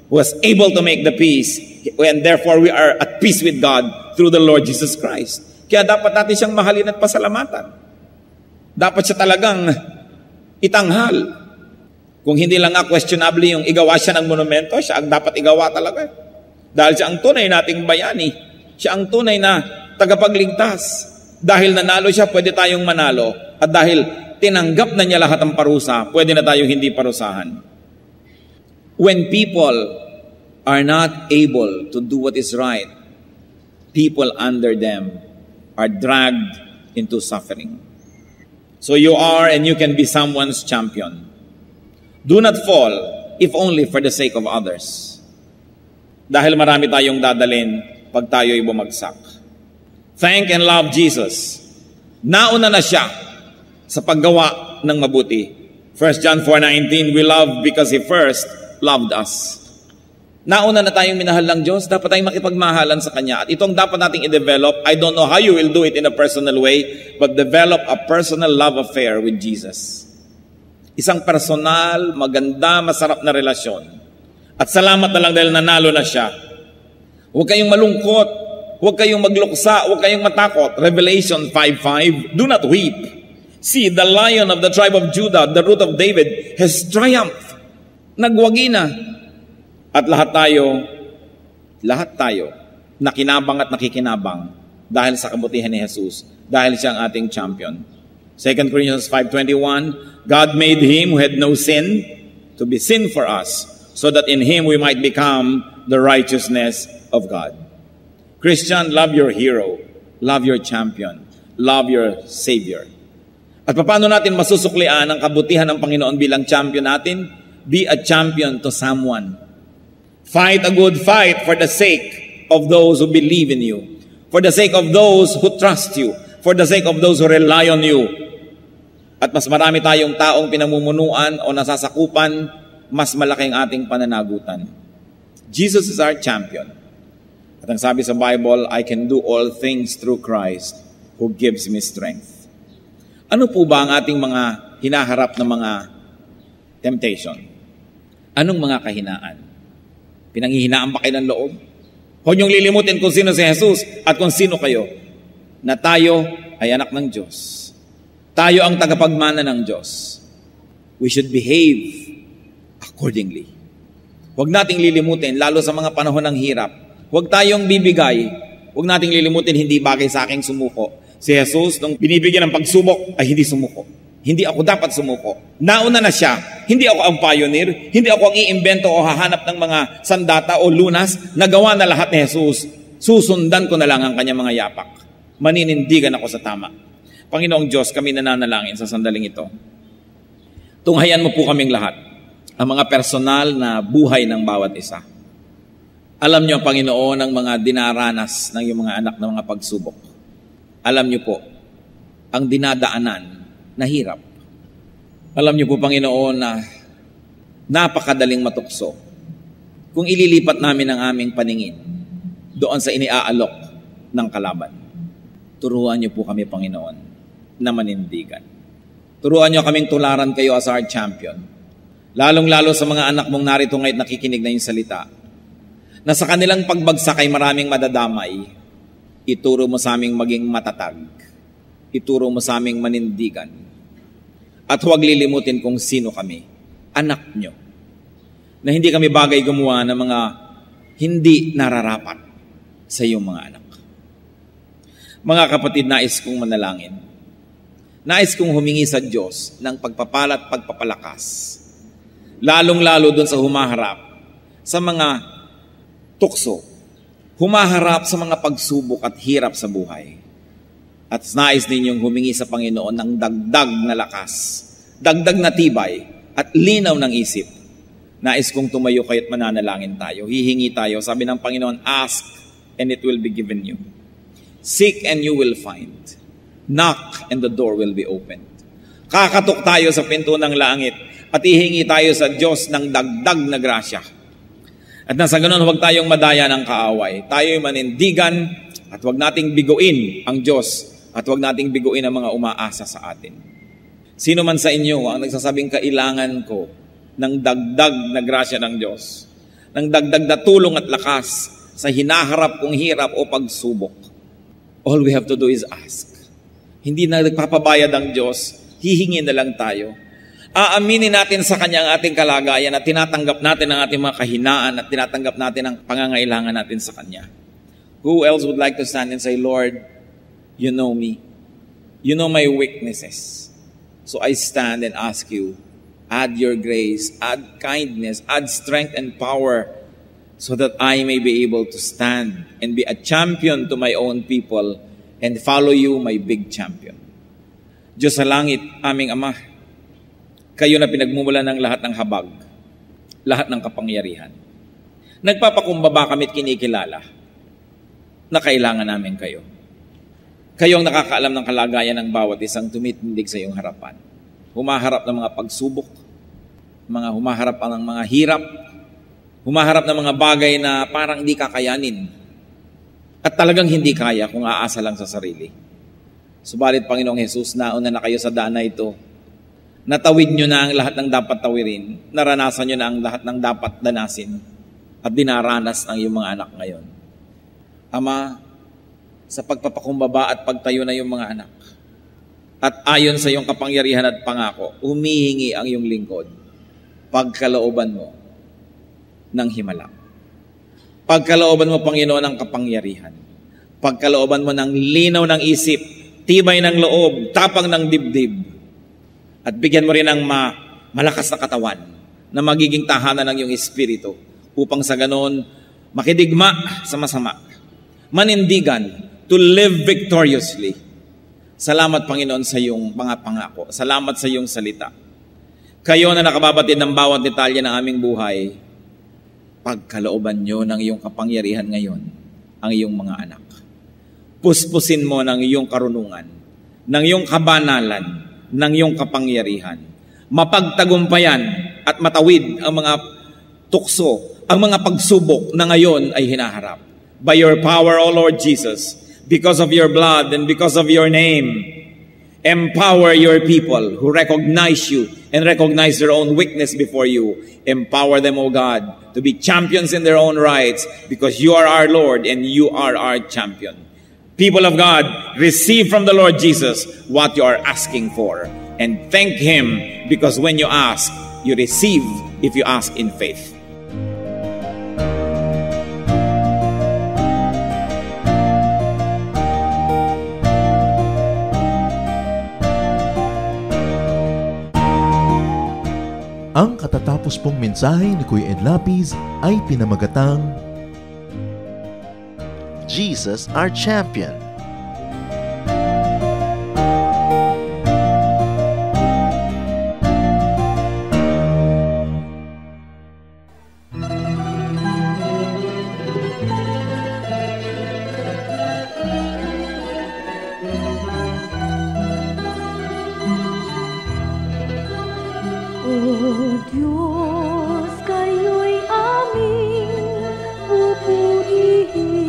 was able to make the peace. And therefore we are at peace with God through the Lord Jesus Christ. Kaya dapat natin siyang mahalin at pasalamatan. Dapat siya talagang itanghal. Kung hindi lang nga questionable yung igawa siya ng monumento, siya ang dapat igawa talaga. Dahil siya ang tunay nating bayani. Siya ang tunay na tagapagligtas. Dahil nanalo siya, pwede tayong manalo. At dahil tinanggap na niya lahat ng parusa, pwede na tayong hindi parusahan. When people are not able to do what is right, people under them are dragged into suffering. So you are and you can be someone's champion. Do not fall, if only for the sake of others. Dahil marami tayong dadalhin pag tayo'y bumagsak. Thank and love Jesus. Nauna na siya sa paggawa ng mabuti. 1 John 4:19, we love because He first loved us. Nauna na tayong minahal ng Diyos, dapat tayong makipagmahalan sa Kanya. At itong dapat nating i-develop, I don't know how you will do it in a personal way, but develop a personal love affair with Jesus. Isang personal, maganda, masarap na relasyon. At salamat na lang dahil nanalo na siya. Huwag kayong malungkot, huwag kayong magluksa, huwag kayong matakot. Revelation 5:5, do not weep. See, the Lion of the tribe of Judah, the Root of David, has triumphed. Nagwagi na. At lahat tayo, nakinabang at nakikinabang dahil sa kabutihan ni Jesus, dahil siya ang ating champion. 2 Corinthians 5:21, God made Him who had no sin to be sin for us, so that in Him we might become the righteousness of God. Christian, love your hero, love your champion, love your Savior. At paano natin masusuklian ang kabutihan ng Panginoon bilang champion natin? Be a champion to someone. Fight a good fight for the sake of those who believe in you, for the sake of those who trust you, for the sake of those who rely on you. At mas marami tayong taong pinamumunuan o nasasakupan, mas malaki ang ating pananagutan. Jesus is our champion. At ang sabi sa Bible, I can do all things through Christ who gives me strength. Ano po ba ang ating mga hinaharap na mga temptation? Anong mga kahinaan? Pinanghihinaan ba kayo ng loob? Huwag niyong lilimutin kung sino si Jesus at kung sino kayo. Na tayo ay anak ng Diyos. Tayo ang tagapagmana ng Diyos. We should behave accordingly. Huwag nating lilimutin, lalo sa mga panahon ng hirap. Huwag tayong bibigay. Huwag nating lilimutin, hindi bagay sa aking sumuko. Si Jesus, nung binibigyan ng pagsubok, ay hindi sumuko. Hindi ako dapat sumuko. Nauna na siya. Hindi ako ang pioneer. Hindi ako ang iimbento o hahanap ng mga sandata o lunas. Nagawa na lahat ni Jesus. Susundan ko na lang ang kanyang mga yapak. Maninindigan ako sa tama. Panginoong Diyos, kami nananalangin sa sandaling ito. Tunghayan mo po kaming lahat. Ang mga personal na buhay ng bawat isa. Alam niyo, Panginoon, ang mga dinaranas ng iyong mga anak ng mga pagsubok. Alam niyo po, ang dinadaanan na hirap. Alam niyo po, Panginoon, na napakadaling matukso kung ililipat namin ang aming paningin doon sa iniaalok ng kalaban. Turuan niyo po kami, Panginoon, na manindigan. Turuan niyo kaming tularan kayo as our champion. Lalong-lalo sa mga anak mong narito ngayon nakikinig na yung salita, na sa kanilang pagbagsak ay maraming madadamay. Ituro mo sa aming maging matatag. Ituro mo sa aming manindigan. At huwag lilimutin kung sino kami, anak nyo, na hindi kami bagay gumawa ng mga hindi nararapat sa iyong mga anak. Mga kapatid, nais kong manalangin. Nais kong humingi sa Diyos ng pagpapala at pagpapalakas, lalong-lalo dun sa humaharap sa mga tukso, humaharap sa mga pagsubok at hirap sa buhay. At nais ninyong humingi sa Panginoon ng dagdag na lakas, dagdag na tibay, at linaw ng isip. Nais kong tumayo kayo't mananalangin tayo. Hihingi tayo. Sabi ng Panginoon, ask and it will be given you. Seek and you will find. Knock and the door will be opened. Kakatok tayo sa pinto ng langit at hihingi tayo sa Diyos ng dagdag na grasya. At nasa ganun, huwag tayong madaya ng kaaway. Tayo'y manindigan at huwag nating biguin ang Diyos. At huwag nating biguin ang mga umaasa sa atin. Sino man sa inyo ang nagsasabing kailangan ko ng dagdag na grasya ng Diyos, ng dagdag na tulong at lakas sa hinaharap kong hirap o pagsubok, all we have to do is ask. Hindi na nagpapabayad ang Diyos, hihingi na lang tayo. Aaminin natin sa Kanya ang ating kalagayan at tinatanggap natin ang ating mga kahinaan at tinatanggap natin ang pangangailangan natin sa Kanya. Who else would like to stand and say, Lord, you know me. You know my weaknesses. So I stand and ask you, add your grace, add kindness, add strength and power so that I may be able to stand and be a champion to my own people and follow you, my big champion. Diyos sa langit, aming Ama, kayo na pinagmumula ng lahat ng habag, lahat ng kapangyarihan. Nagpapakumbaba kami at kinikilala na kailangan namin kayo. Kayo ang nakakaalam ng kalagayan ng bawat isang tumitindig sa iyong harapan. Humaharap ng mga pagsubok, humaharap ng mga hirap, Humaharap ng mga bagay na parang hindi kakayanin. At talagang hindi kaya kung aasa lang sa sarili. Subalit, Panginoong Jesus, nauna na kayo sa daan na ito. Natawid nyo na ang lahat ng dapat tawirin. Naranasan nyo na ang lahat ng dapat danasin. At dinaranas ng iyong mga anak ngayon. Ama, sa pagpapakumbaba at pagtayo na iyong mga anak. At ayon sa iyong kapangyarihan at pangako, humihingi ang iyong lingkod. Pagkalooban mo ng himala. Pagkalooban mo, Panginoon, ng kapangyarihan. Pagkalooban mo ng linaw ng isip, tibay ng loob, tapang ng dibdib. At bigyan mo rin ng malakas na katawan na magiging tahanan ng iyong espiritu upang sa ganon makidigma sa masama. Manindigan to live victoriously. Salamat, Panginoon, sa iyong mga pangako. Salamat sa iyong salita. Kayo na nakababatid ng bawat detalye ng aming buhay, pagkalooban nyo ng iyong kapangyarihan ngayon ang iyong mga anak. Puspusin mo ng iyong karunungan, ng iyong kabanalan, ng iyong kapangyarihan. Mapagtagumpayan at matawid ang mga tukso, ang mga pagsubok na ngayon ay hinaharap. By your power, O Lord Jesus, because of your blood and because of your name, empower your people who recognize you and recognize their own weakness before you. Empower them, O God, to be champions in their own rights because you are our Lord and you are our champion. People of God, receive from the Lord Jesus what you are asking for and thank Him because when you ask, you receive if you ask in faith. Ang katatapos pong mensahe ni Kuya Ed Lapiz ay pinamagatang Jesus, our champion. O Diyos, kayo'y aming pupurihin.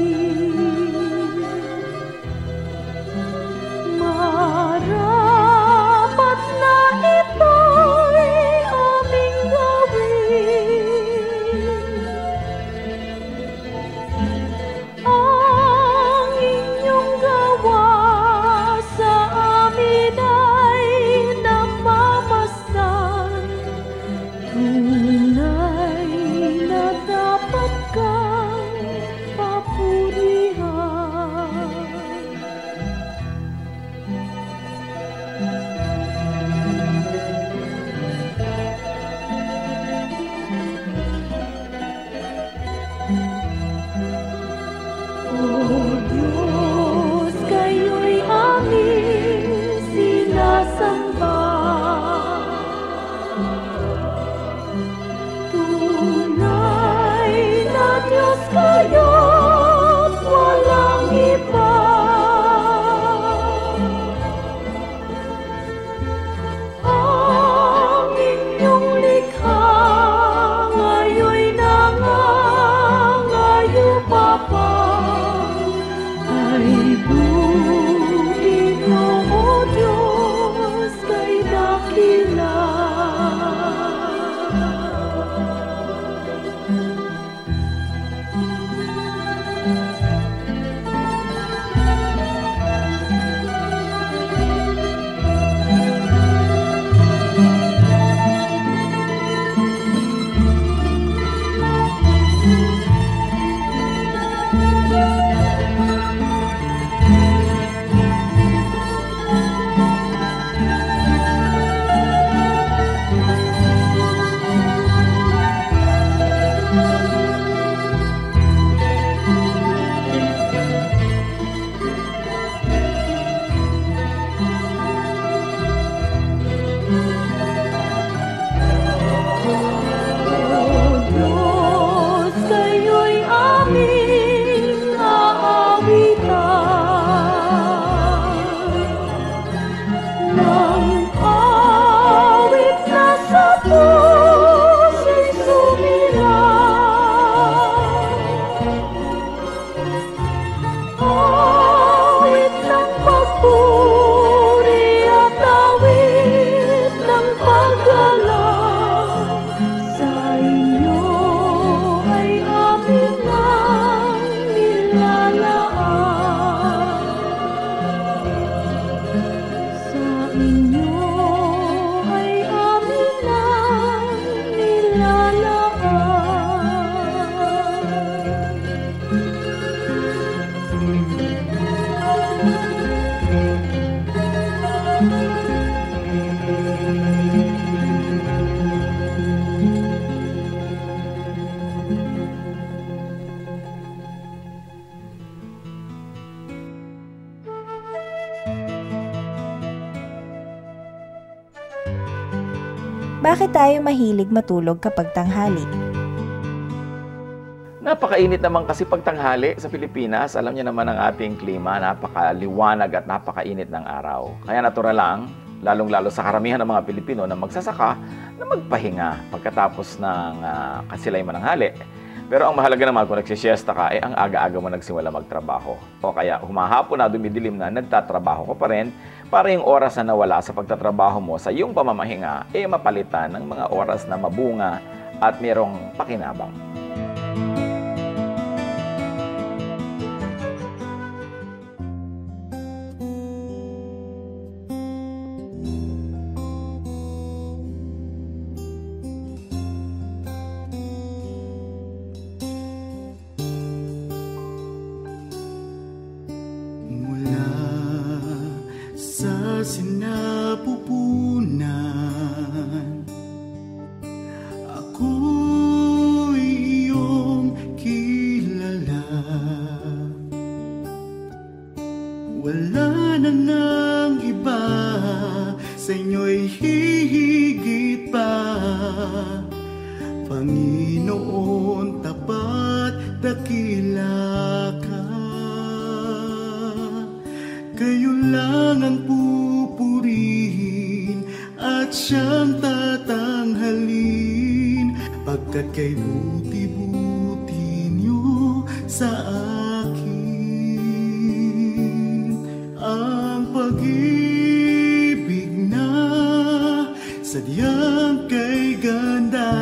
Bakit tayo mahilig matulog kapag tanghali? Napakainit naman kasi pag tanghali sa Pilipinas. Alam niyo naman ang ating klima, napakaliwanag at napakainit ng araw. Kaya natural lang, lalong-lalo sa karamihan ng mga Pilipino na magsasaka, na magpahinga pagkatapos ng kasilay mananghali. Pero ang mahalaga naman kung nagsisiesta ka, ang aga-aga mo nagsimula magtrabaho. O kaya humahapon na, dumidilim na, nagtatrabaho ko pa rin para yung oras na nawala sa pagtatrabaho mo sa iyong pamamahinga, mapalitan ng mga oras na mabunga at mayroong pakinabang. Sinapupunan ako'y iyong kilala. Wala na nang iba, sa inyo'y hihigit pa. Panginoon, tapat dakila ka. Kayo lang ang pupurihin at siyang tatanghalin, pagkat kay buti-buti niyo sa akin. Ang pag-ibig na sadyang kay ganda,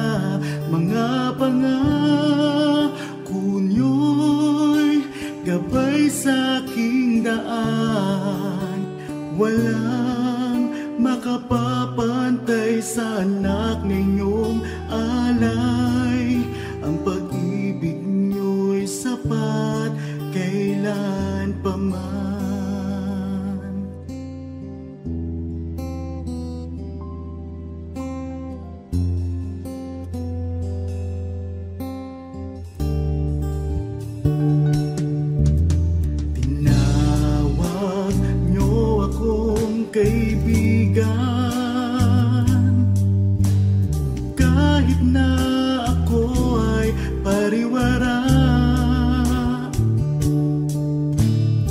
mga pangako niyo'y gabay sa aking daan. Walang makapapantay sa anak ninyong alay. Ang pag-ibig niyo'y sapat kailan pa man. Kaibigan, kahit na ako ay pariwara,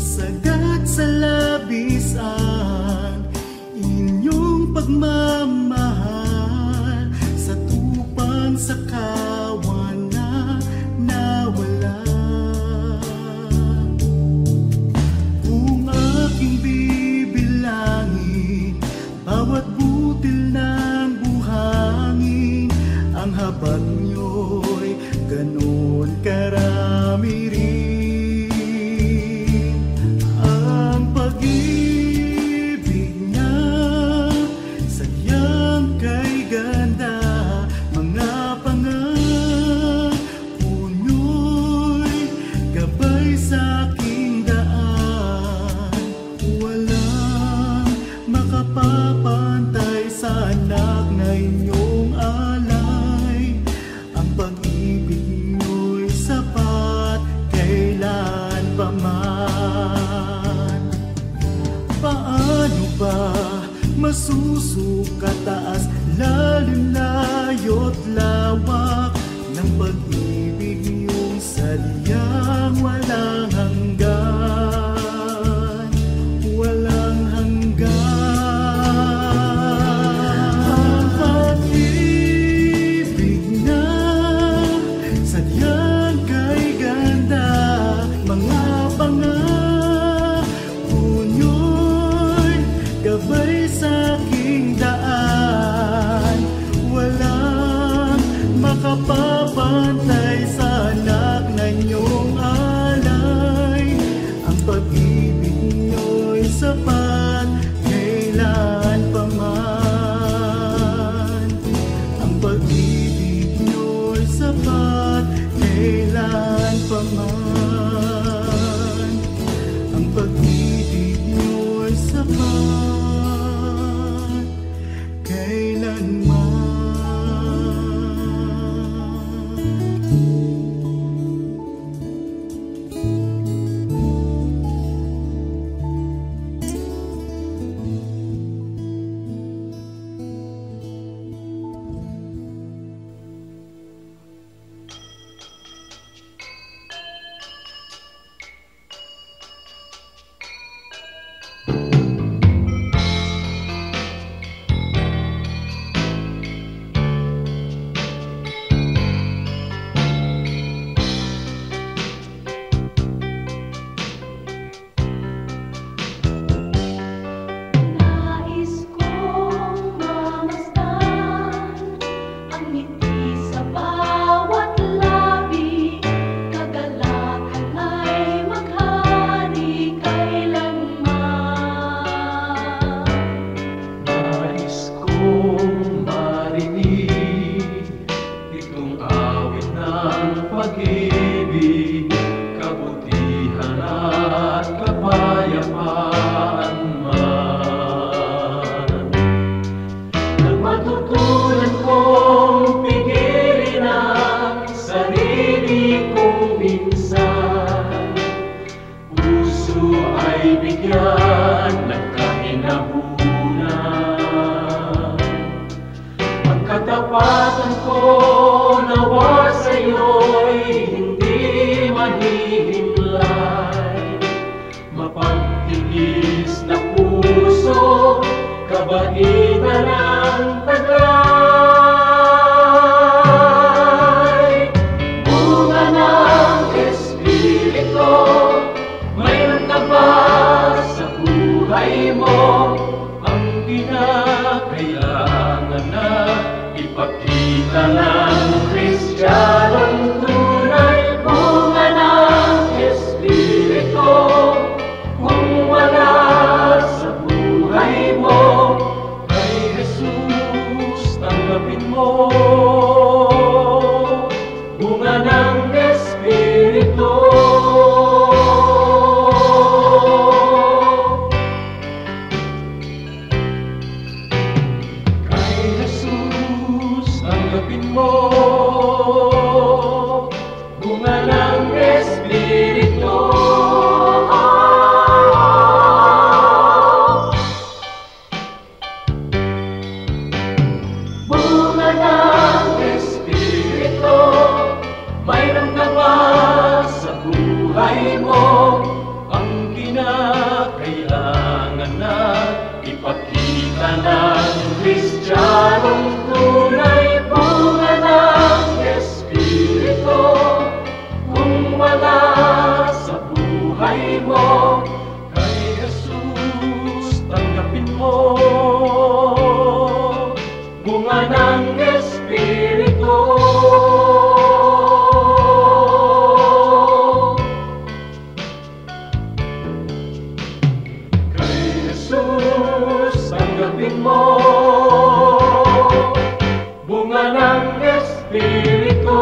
sagat sa labisan inyong pagmamahal, sa tupang sa kawan na nawala. Kung aking bawat butil ng buhangin, ang habag niyo'y ganon karami rin. Ang pag-ibig niya sadyang kay ganda, mga pangako niyo'y gabay sa aking daan. Walang makapapantay sa anak na inyong alay. Ang pag-ibig niyo'y sapat kailan pa man. Paano ba masusukat taas, lalim, layo't lawak ng pag-ibig niyong sadyang walang hanggan, walang hanggan. Ang pag-ibig na sadyang kay ganda, mga pangako niyo'y gabay sa aking daan. Walang makapapantay sa anak na inyong alay. bigyan ng kahinahunan. Ang katapatan ko nawa sa'yo'y hindi mahihimlay. Mapagtigis na puso, kabaitan ang taglay. Bunga ng Espiritu, mayroon ka ba sa buhay mo? Ang kinakailangan na ipakita ng Kristiyanong tunay. Bunga ng Espiritu, kung wala sa buhay mo, kay Jesus tanggapin mo. Bunga ng Espiritu. Kay Jesus tanggapin mo. Bunga ng Espiritu. Bunga ng Espiritu, mayroon ka ba sa buhay mo? Ang kinakailangan na ipakita ng Kristiyanong tunay. Bunga ng Espiritu, kung wala sa buhay mo, kay Jesus tanggapin mo. Bunga ng Espiritu. Kay Jesus tanggapin mo. Bunga ng Espiritu.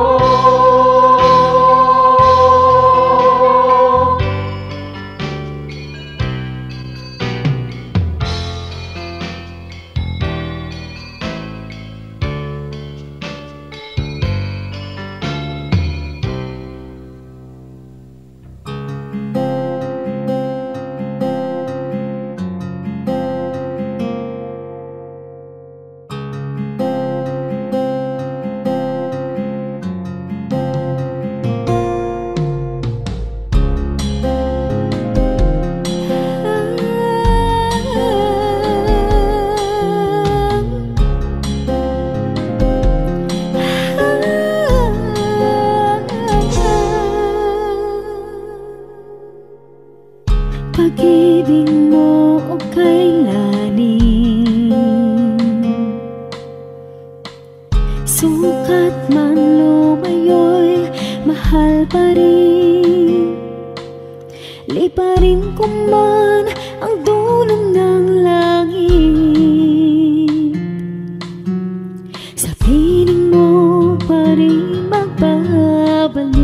Pag-ibig mo o kailanin, sukat man lumayo'y mahal pa rin. Liparin ko man ang dulong ng langit, sa piling mo pa rin magbabalik.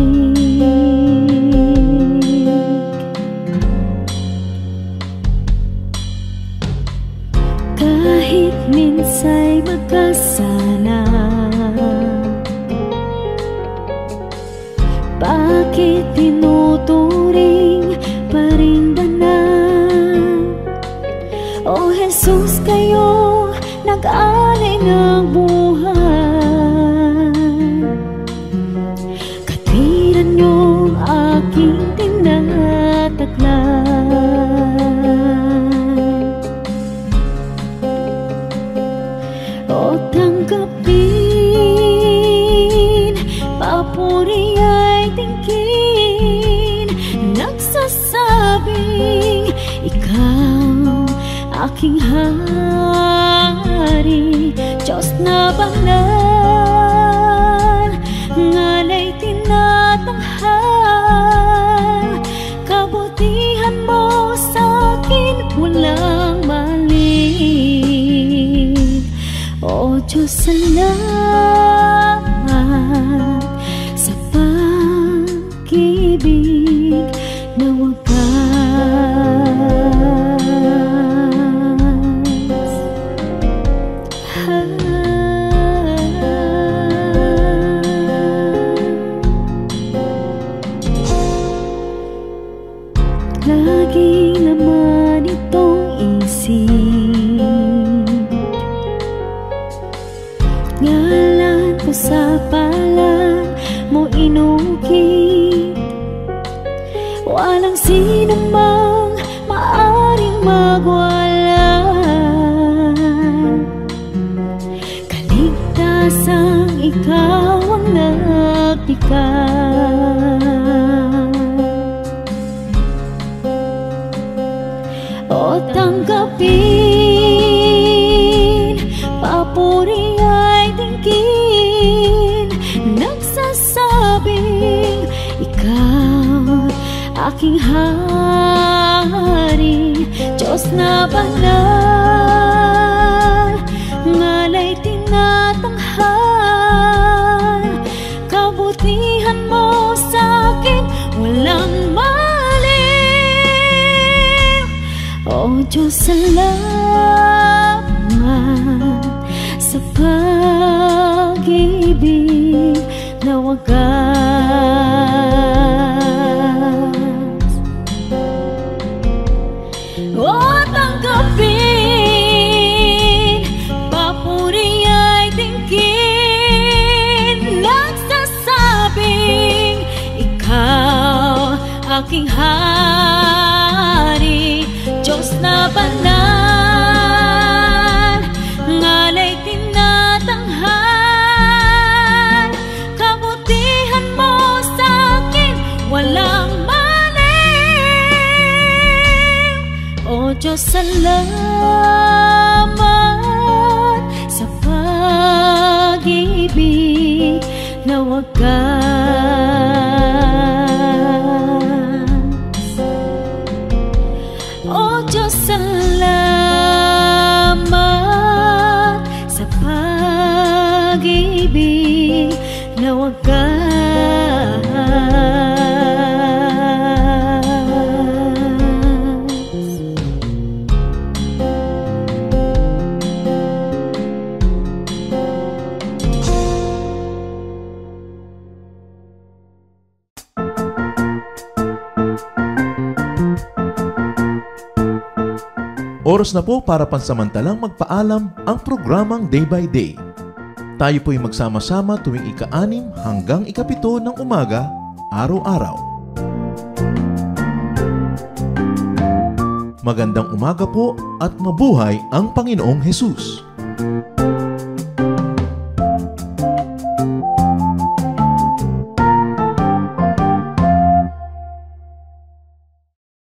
Kahit minsa'y magkasala, bakit tinuturing pa rin danan? O Jesus, kayo nag-alay ng buhay. Katwiran niyong aking tinataglay. O tanggapin, papuri ay tingin, nagsasabing ikaw aking hari. Diyos na banal, ngalay tinatanghal, kabutihan mo sa akin walang mali. O Diyos, salamat sa pag-ibig na wagas. Laging lamang walang sino mang maaring magwala. Kaligtasang ikaw ang naglikha. O tanggapin, papuri ay tingin, nagsasabing ikaw aking hari, Diyos na banal, ngalay tinatanghal. Kabutihan mo sa'kin walang mali. O Diyos, salamat sa pag-ibig na wagas. O tanggapin, papuri ay tingin, nagsasabing ikaw aking hari, Diyos na banal, ngalay tinatanghal. Kabutihan mo sa'kin walang mali. O Diyos, salamat sa pag-ibig na wagas. O Diyos, salamat sa pag-ibig na wagas. Oras na po para pansamantalang magpaalam ang programang Day by Day. Tayo po'y magsama-sama tuwing ika-6 hanggang ika-7 ng umaga, araw-araw. Magandang umaga po at mabuhay ang Panginoong Hesus!